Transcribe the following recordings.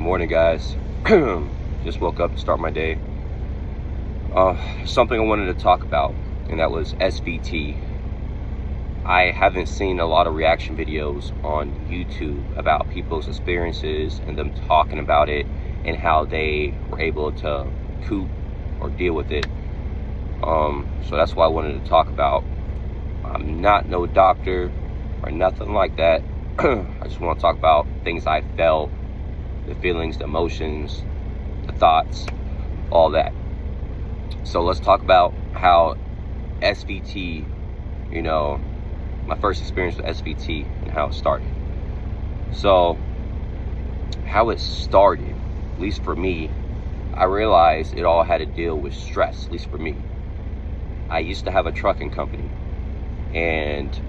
Morning, guys. Just woke up to start my day. Something I wanted to talk about, and that was SVT. I haven't seen a lot of reaction videos on YouTube about people's experiences and them talking about it and how they were able to cope or deal with it. So that's why I wanted to talk about. I'm not no doctor or nothing like that. I just want to talk about things I felt, the feelings, the emotions, the thoughts, all that. So let's talk about how SVT, my first experience with SVT and how it started. So how it started, at least for me, I realized it all had to deal with stress, at least for me. I used to have a trucking company, and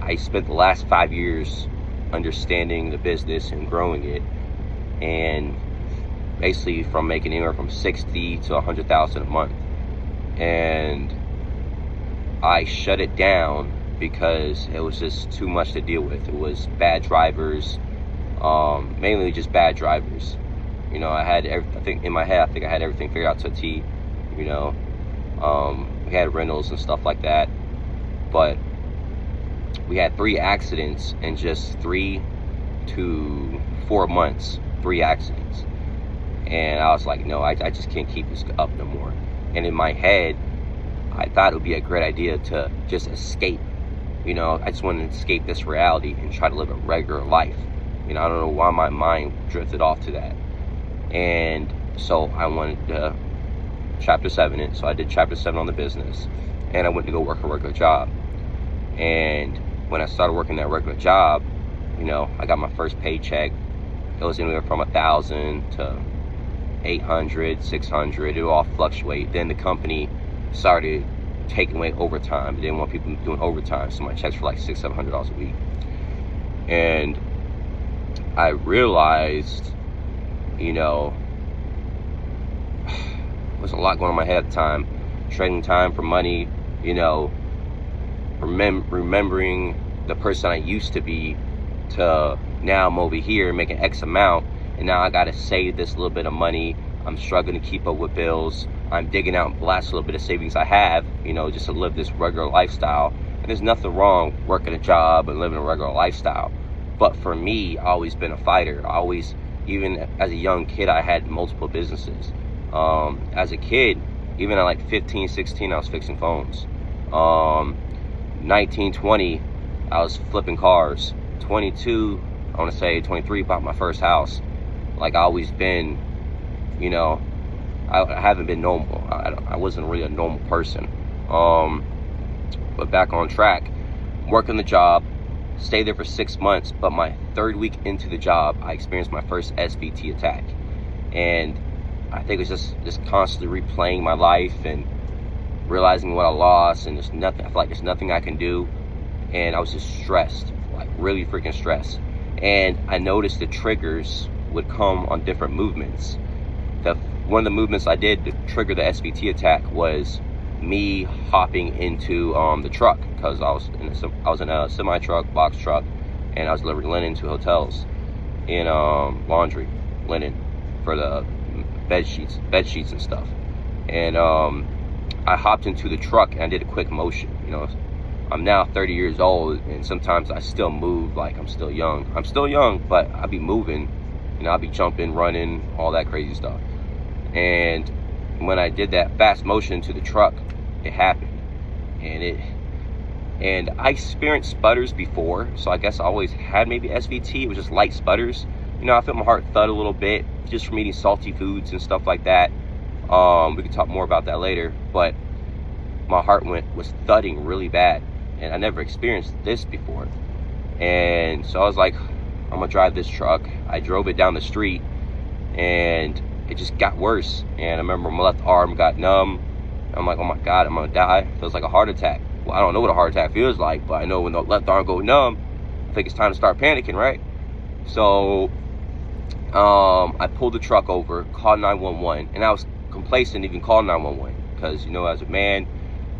I spent the last 5 years understanding the business and growing it, and basically from making anywhere from 60 to 100,000 a month. And I shut it down because it was just too much to deal with. It was bad drivers, mainly just bad drivers. I had in my head, I had everything figured out to a T. We had rentals and stuff like that, but we had 3 accidents in just 3 to 4 months. 3 accidents. And I was like, no, I just can't keep this up no more. And in my head, I thought it would be a great idea to just escape. I just wanted to escape this reality and try to live a regular life. I don't know why my mind drifted off to that. And so I wanted to chapter 7 it. So I did chapter 7 on the business, and I went to go work a regular job. And when I started working that regular job, I got my first paycheck. It was anywhere from 1,000 to 800, 600. It would all fluctuate. Then the company started taking away overtime. They didn't want people doing overtime, so my checks were like $600, $700 a week. And I realized, there was a lot going on in my head at the time. Trading time for money, remembering the person I used to be to now I'm over here making X amount, and now I gotta save this little bit of money. I'm struggling to keep up with bills. I'm digging out and blast a little bit of savings I have, just to live this regular lifestyle. And there's nothing wrong working a job and living a regular lifestyle. But for me, I've always been a fighter. Even as a young kid, I had multiple businesses. As a kid, even at like 15, 16, I was fixing phones. 19, 20, I was flipping cars. 22, I want to say 23, bought my first house. Like, I always been, I haven't been normal. I wasn't really a normal person. But back on track, working the job, stayed there for 6 months, but my 3rd week into the job, I experienced my first SVT attack. And I think it was just constantly replaying my life and realizing what I lost, and I feel like there's nothing I can do. And I was just stressed, like really freaking stressed. And I noticed the triggers would come on different movements. One of the movements I did to trigger the SVT attack was me hopping into the truck, because I was in a semi truck, box truck, and I was delivering linen to hotels in laundry linen for the bed sheets and stuff. And I hopped into the truck and I did a quick motion. I'm now 30 years old, and sometimes I still move like I'm still young. I'm still young, but I be moving, I'll be jumping, running, all that crazy stuff. And when I did that fast motion to the truck, it happened. And I experienced sputters before, so I guess I always had maybe SVT. It was just light sputters. I felt my heart thud a little bit just from eating salty foods and stuff like that. We can talk more about that later, but my heart was thudding really bad, and I never experienced this before. And so I was like, I'm gonna drive this truck. I drove it down the street, and it just got worse. And I remember my left arm got numb. I'm like, oh my God, I'm gonna die. It feels like a heart attack. Well, I don't know what a heart attack feels like, but I know when the left arm goes numb, I think it's time to start panicking, right? So I pulled the truck over, called 911, and I was complacent even calling 911 because, as a man,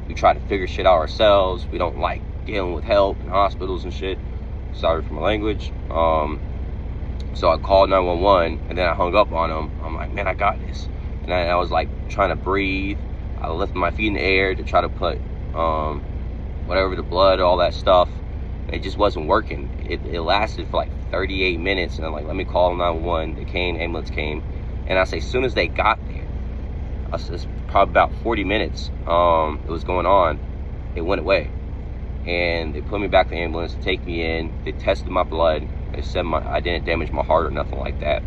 we try to figure shit out ourselves. We don't like dealing with help in hospitals and shit. Sorry for my language. So I called 911, and then I hung up on them. I'm like, man, I got this. And I was like trying to breathe. I lifted my feet in the air to try to put whatever, the blood, all that stuff. It just wasn't working. It lasted for like 38 minutes, and I'm like, let me call 911. They came, ambulance came, and I say, as soon as they got there, it's probably about 40 minutes it was going on, it went away. And they put me back in the ambulance to take me in. They tested my blood. They said I didn't damage my heart or nothing like that.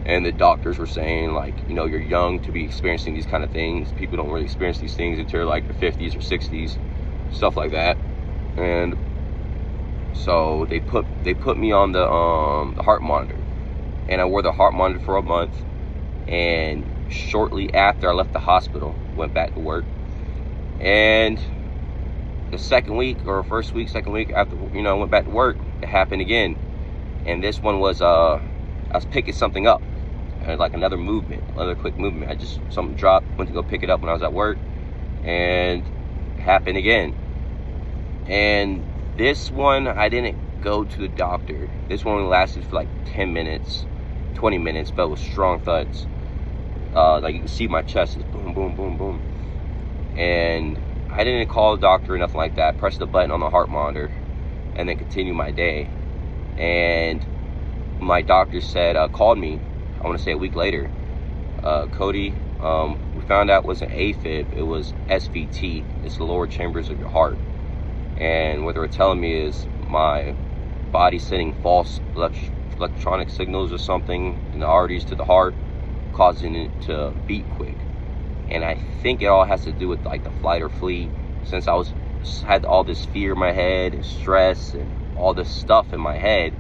And the doctors were saying, like, you know, you're young to be experiencing these kind of things. People don't really experience these things until like their 50s or 60s, stuff like that. And so they put me on the heart monitor, and I wore the heart monitor for a month. And shortly after I left the hospital, went back to work. And the second week after, you know, I went back to work, it happened again. And this one was I was picking something up, like another quick movement. Something dropped, went to go pick it up when I was at work, and it happened again. And this one, I didn't go to the doctor. This one only lasted for like 10 minutes, 20 minutes, but with strong thuds. Like you can see my chest is boom, boom, boom, boom. And I didn't call the doctor or nothing like that. Press the button on the heart monitor and then continue my day. And my doctor said, called me, I want to say a week later. Cody, we found out it wasn't AFib, it was SVT. It's the lower chambers of your heart. And what they were telling me is my body sending false electronic signals or something in the arteries to the heart, causing it to beat quick. And I think it all has to do with like the flight or flee. Since I had all this fear in my head and stress and all this stuff in my head,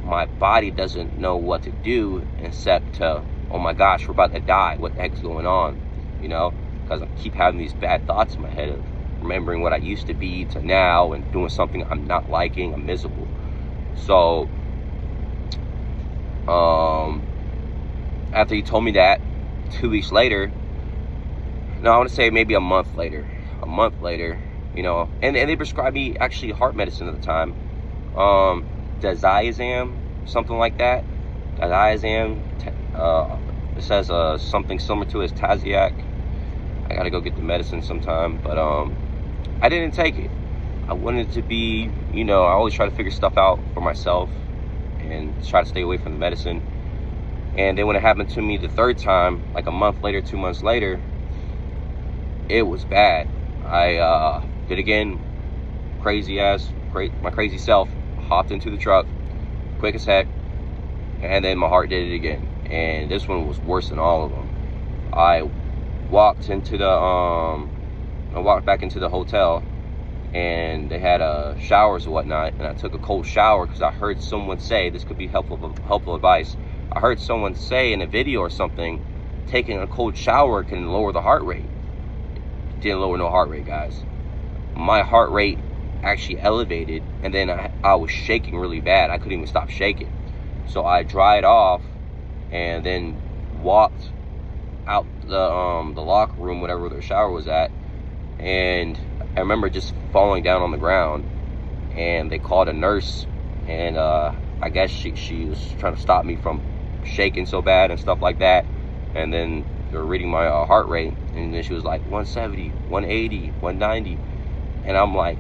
my body doesn't know what to do except to, oh my gosh, we're about to die. What the heck's going on? You know, because I keep having these bad thoughts in my head of remembering what I used to be to now and doing something I'm not liking. I'm miserable. So after he told me that, 2 weeks later, no, I want to say maybe a month later, you know, and they prescribed me actually heart medicine at the time, diazepam, something like that. Diazepam, it says something similar to it as Taziac. I gotta go get the medicine sometime, but I didn't take it. I wanted to be, you know, I always try to figure stuff out for myself and try to stay away from the medicine. And then when it happened to me the third time, like a month later, 2 months later, it was bad. I did again, my crazy self, hopped into the truck, quick as heck, and then my heart did it again. And this one was worse than all of them. I walked back into the hotel, and they had showers and whatnot, and I took a cold shower because I heard someone say, this could be helpful advice, I heard someone say in a video or something, taking a cold shower can lower the heart rate. It didn't lower no heart rate, guys. My heart rate actually elevated, and then I was shaking really bad. I couldn't even stop shaking. So I dried off and then walked out the locker room, whatever the shower was at, and I remember just falling down on the ground, and they called a nurse, and I guess she was trying to stop me from shaking so bad and stuff like that. And then they were reading my heart rate, and then she was like 170, 180, 190, and I'm like,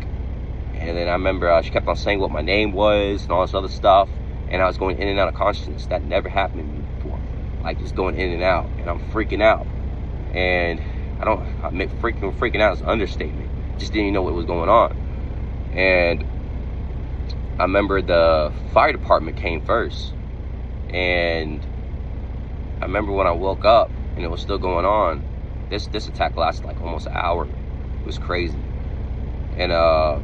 and then I remember she kept on saying what my name was and all this other stuff, and I was going in and out of consciousness. That never happened to me before, like just going in and out, and I'm freaking out. And freaking out is an understatement. Just didn't even know what was going on. And I remember the fire department came first, and I remember when I woke up and it was still going on. This attack lasted like almost an hour. It was crazy. And I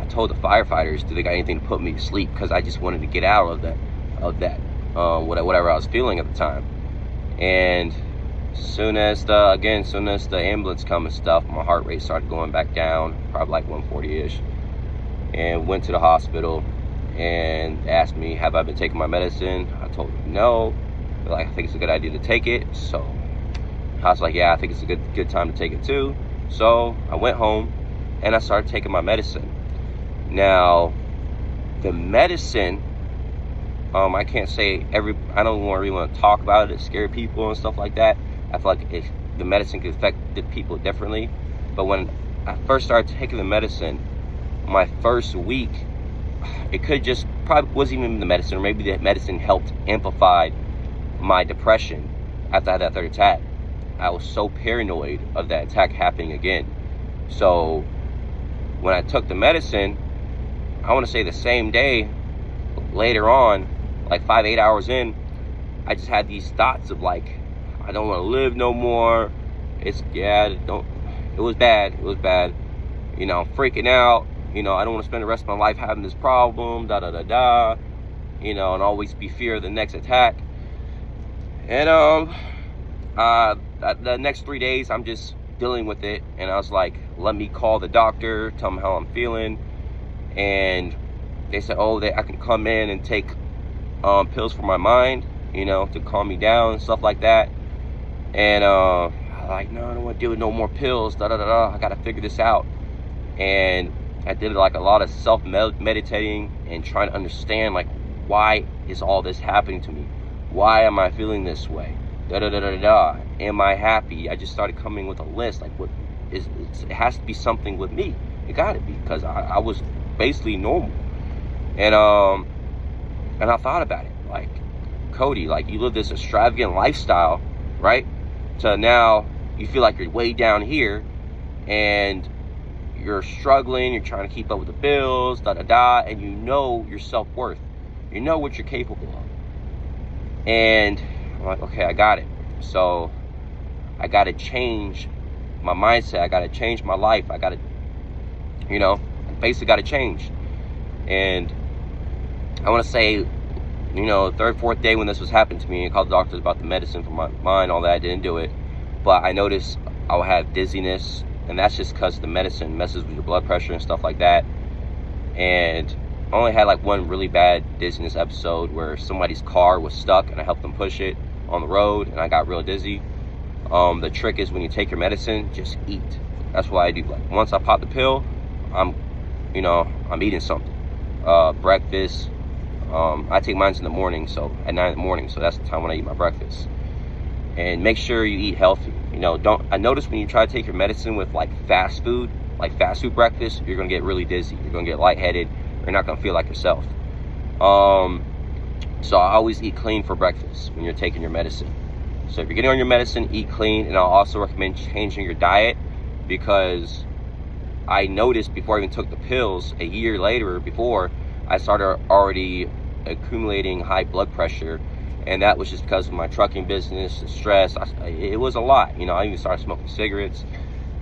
told the firefighters, do they got anything to put me to sleep? Because I just wanted to get out of that whatever I was feeling at the time. And soon as the ambulance come and stuff, my heart rate started going back down, probably like 140-ish. And went to the hospital and asked me, have I been taking my medicine? I told them no. They're like, I think it's a good idea to take it. So I was like, yeah, I think it's a good time to take it too. So I went home and I started taking my medicine. Now, the medicine I can't say I don't really want to talk about it to scare people and stuff like that. I feel like the medicine could affect the people differently. But when I first started taking the medicine, my first week, it could just probably wasn't even the medicine, or maybe the medicine helped amplify my depression after I had that third attack. I was so paranoid of that attack happening again. So when I took the medicine, I want to say the same day, later on, like 5-8 hours in, I just had these thoughts of like, I don't want to live no more. It was bad. You know, I'm freaking out. You know, I don't want to spend the rest of my life having this problem, you know, and always be fear of the next attack. And the next 3 days, I'm just dealing with it. And I was like, let me call the doctor, tell them how I'm feeling. And they said, I can come in and take pills for my mind, you know, to calm me down and stuff like that. And I'm like, no, I don't want to deal with no more pills, I got to figure this out. And I did like a lot of self-meditating and trying to understand, like, why is all this happening to me? Why am I feeling this way? Am I happy? I just started coming with a list, like, it has to be something with me. It got to be, because I was basically normal. And I thought about it, like, Cody, like, you live this extravagant lifestyle, right? So now you feel like you're way down here, and you're struggling, you're trying to keep up with the bills, and you know your self-worth. You know what you're capable of. And I'm like, okay, I got it. So I got to change my mindset. I got to change my life. I got to, you know, basically got to change. And I want to say, you know, third, fourth day when this was happening to me, I called the doctors about the medicine for my mind, all that. I didn't do it. But I noticed I would have dizziness, and that's just because the medicine messes with your blood pressure and stuff like that. And I only had like one really bad dizziness episode where somebody's car was stuck and I helped them push it on the road, and I got real dizzy. The trick is when you take your medicine, just eat. That's what I do. Like, once I pop the pill, I'm eating something. Breakfast. I take mine in the morning, so at 9 in the morning, so that's the time when I eat my breakfast. And make sure you eat healthy. You know, I notice when you try to take your medicine with like fast food breakfast, you're gonna get really dizzy. You're gonna get lightheaded. You're not gonna feel like yourself. So I always eat clean for breakfast when you're taking your medicine. So if you're getting on your medicine, eat clean. And I'll also recommend changing your diet, because I noticed before I even took the pills, a year later, before, I started already accumulating high blood pressure. And that was just because of my trucking business, the stress. It was a lot. You know, I even started smoking cigarettes.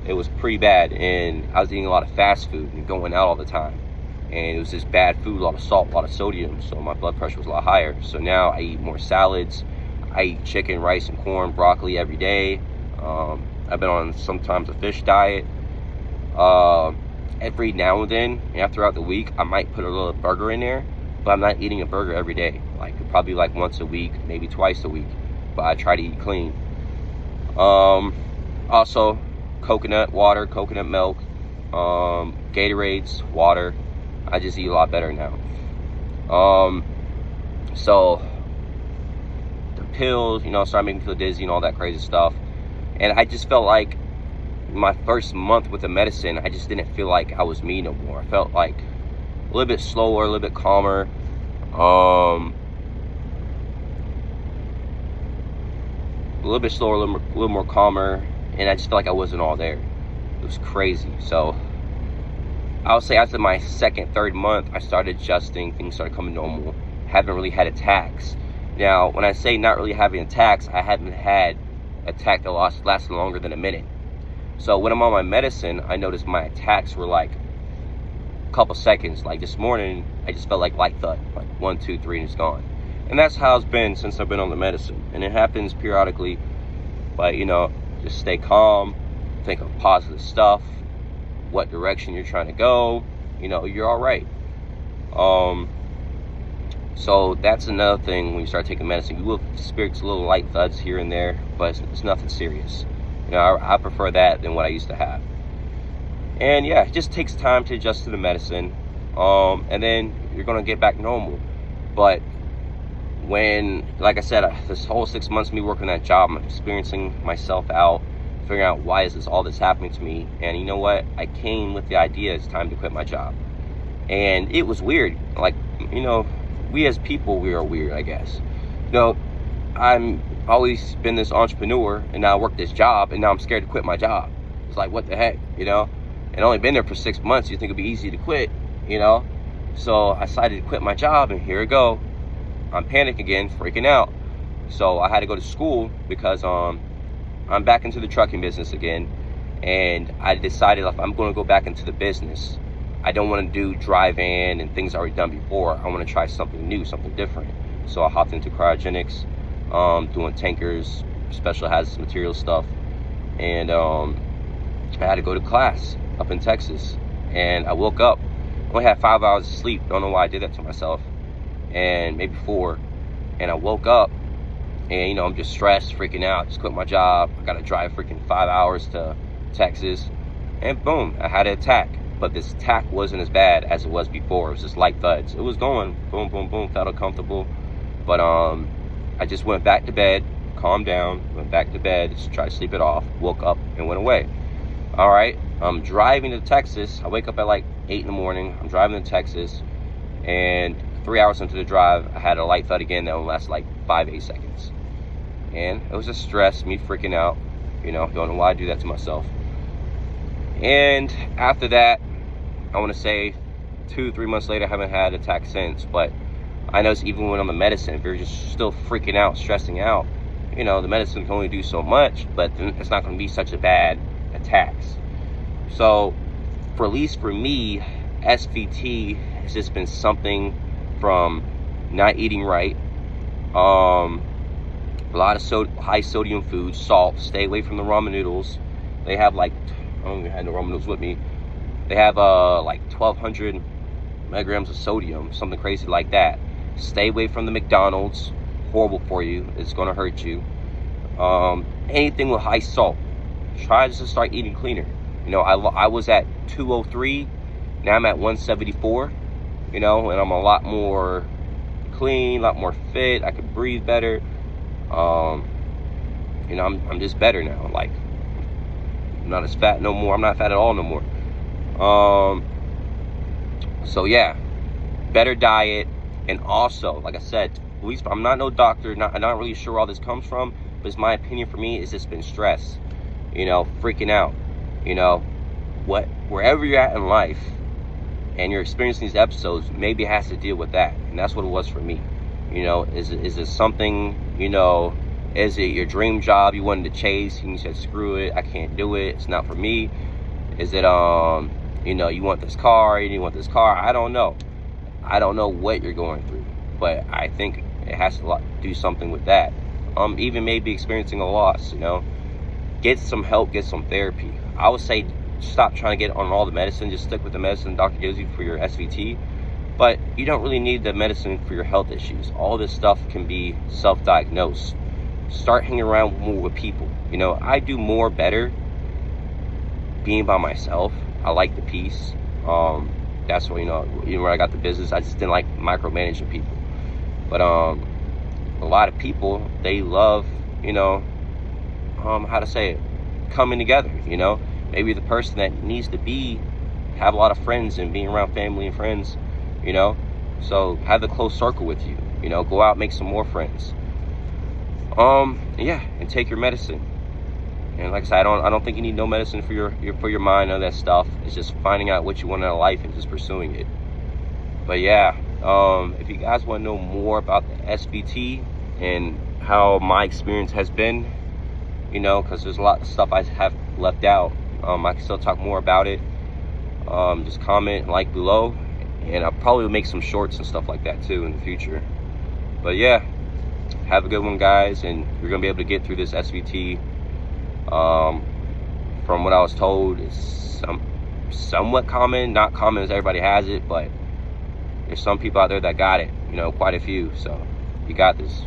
It was pretty bad. And I was eating a lot of fast food and going out all the time. And it was just bad food, a lot of salt, a lot of sodium. So my blood pressure was a lot higher. So now I eat more salads. I eat chicken, rice, and corn, broccoli every day. I've been on sometimes a fish diet. Every now and then, throughout the week, I might put a little burger in there. But I'm not eating a burger every day. Like, probably like once a week, maybe twice a week. But I try to eat clean. Also, coconut water, coconut milk, Gatorades, water. I just eat a lot better now. So the pills, started making me feel dizzy and all that crazy stuff. And I just felt like my first month with the medicine, I just didn't feel like I was me no more. I felt like a little bit slower, a little bit calmer. A little bit slower, a little more calmer. And I just felt like I wasn't all there. It was crazy. So I would say after my second, third month, I started adjusting. Things started coming normal. Haven't really had attacks. Now, when I say not really having attacks, I haven't had attack that lasted longer than a minute. So when I'm on my medicine, I noticed my attacks were like a couple seconds. Like this morning, I just felt like light thud, like 1, 2, 3, and it's gone. And that's how it's been since I've been on the medicine. And it happens periodically, but just stay calm, think of positive stuff, what direction you're trying to go. You're all right. So that's another thing when you start taking medicine. You will experience little light thuds here and there, but it's nothing serious. I prefer that than what I used to have. And yeah, it just takes time to adjust to the medicine. And then you're going to get back normal. But when, like I said, this whole 6 months of me working that job, I'm experiencing myself out, figuring out why is all this happening to me. And you know what? I came with the idea it's time to quit my job. And it was weird. Like, we as people, we are weird, I guess. I'm always been this entrepreneur, and now I work this job, and now I'm scared to quit my job. It's like, what the heck, And only been there for 6 months. You think it'd be easy to quit, So I decided to quit my job, and here I go. I'm panicking again, freaking out. So I had to go to school because I'm back into the trucking business again, and I decided if I'm going to go back into the business, I don't want to do drive-in and things I've already done before. I want to try something new, something different. So I hopped into cryogenics, doing tankers, special hazardous material stuff, and I had to go to class up in Texas. And I woke up, only had 5 hours of sleep. Don't know why I did that to myself, and maybe 4. And I woke up, and I'm just stressed, freaking out. Just quit my job. I gotta drive freaking 5 hours to Texas, and boom, I had an attack. But this attack wasn't as bad as it was before. It was just light thuds. It was going boom, boom, boom, felt uncomfortable. But I just went back to bed, calmed down, went back to bed, just tried to sleep it off, woke up and went away. All right, I'm driving to Texas. I wake up at like 8 in the morning. I'm driving to Texas, and 3 hours into the drive, I had a light thud again that only lasted like 5-8 seconds. And it was just stress, me freaking out, don't know why I do that to myself. And after that, I want to say 2-3 months later, I haven't had an attack since. But I know it's even when I'm on medicine, if you're just still freaking out, stressing out, the medicine can only do so much, but then it's not going to be such a bad attacks. So at least for me, SVT has just been something from not eating right, a lot of high sodium foods, salt, stay away from the ramen noodles. They have I don't even have no ramen noodles with me. They have like 1,200 milligrams of sodium, something crazy like that. Stay away from the McDonald's, horrible for you, it's gonna hurt you. Anything with high salt, try just to start eating cleaner. I was at 203, now I'm at 174, and I'm a lot more clean, a lot more fit, I can breathe better. I'm just better now. Like, I'm not as fat no more. I'm not fat at all no more. So yeah, better diet. And also, like I said, at least I'm not no doctor, I'm not really sure where all this comes from, but it's my opinion. For me, it's just been stress, freaking out, wherever you're at in life and you're experiencing these episodes, maybe it has to deal with that. And that's what it was for me. Is it something, is it your dream job you wanted to chase and you said, screw it, I can't do it, it's not for me? Is it, you want this car, I don't know. I don't know what you're going through, but I think it has to do something with that. Even maybe experiencing a loss, get some help, get some therapy. I would say stop trying to get on all the medicine, just stick with the medicine the doctor gives you for your SVT. But you don't really need the medicine for your health issues. All this stuff can be self-diagnosed. Start hanging around more with people. I do more better being by myself. I like the peace. That's why, where I got the business, I just didn't like micromanaging people. But a lot of people, they love, how to say it, coming together, Maybe the person that needs to have a lot of friends and being around family and friends, So have the close circle with you, go out, make some more friends. Yeah, and take your medicine. And like I said, I don't think you need no medicine for your mind, all that stuff. It's just finding out what you want in life and just pursuing it. But yeah, if you guys want to know more about the SVT and how my experience has been, because there's a lot of stuff I have left out, I can still talk more about it. Just comment, like below, and I'll probably make some shorts and stuff like that too in the future. But yeah, have a good one, guys, and you're gonna be able to get through this SVT. From what I was told, it's somewhat common, not common as everybody has it, but there's some people out there that got it, quite a few. So you got this.